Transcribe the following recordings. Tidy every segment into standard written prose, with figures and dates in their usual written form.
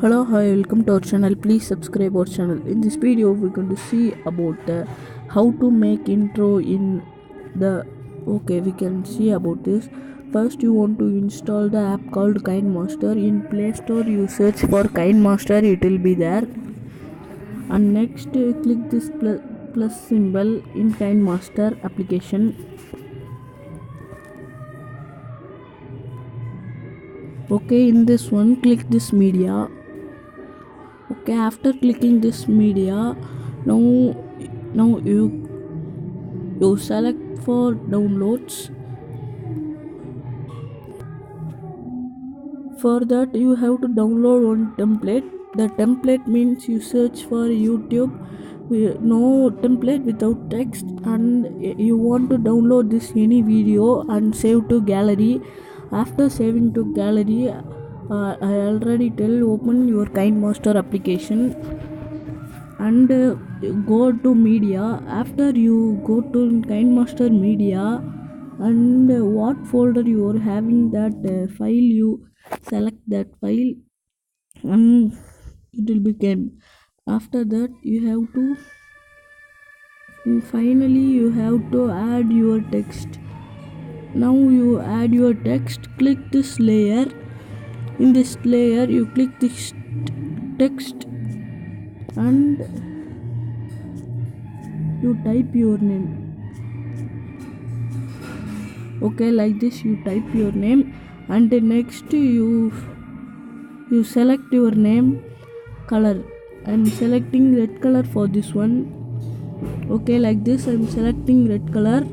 Hello, hi, welcome to our channel. Please subscribe our channel. In this video we're going to see about how to make intro in the we can see about this. First you want to install the app called kinemaster. In Play Store you search for kinemaster, it will be there. And next click this plus symbol in kinemaster application. Okay, in this one click this media. Okay, after clicking this media, now you select for downloads. For that you have to download one template. The template means you search for YouTube, no template without text, and you want to download this any video and save to gallery. After saving to gallery, I already tell open your kinemaster application and go to media. After you go to kinemaster media, and what folder you are having that file, you select that file and it will become. After that you have to finally you have to add your text. Now you add your text, click this layer. In this layer you click this text and you type your name. Okay, like this you type your name, and next you select your name color. I'm selecting red color for this one. Okay, like this I'm selecting red color,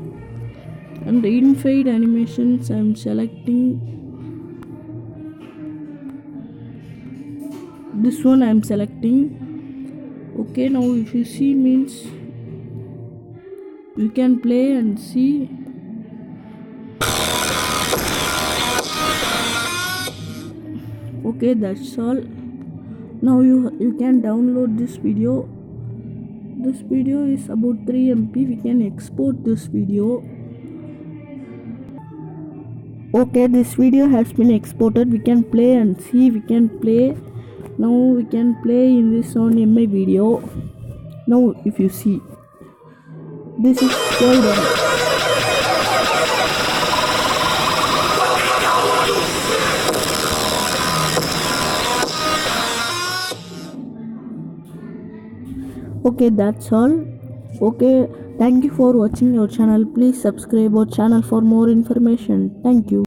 and in fade animations I'm selecting this one. I'm selecting. Okay, now if you see means you can play and see. Okay, that's all. Now you can download this video. This video is about 3 MB. We can export this video. Okay, this video has been exported. We can play and see. We can play. Now we can play in this on MI video. Now if you see, this is golden. Okay, that's all. Okay, thank you for watching our channel. Please subscribe our channel for more information. Thank you.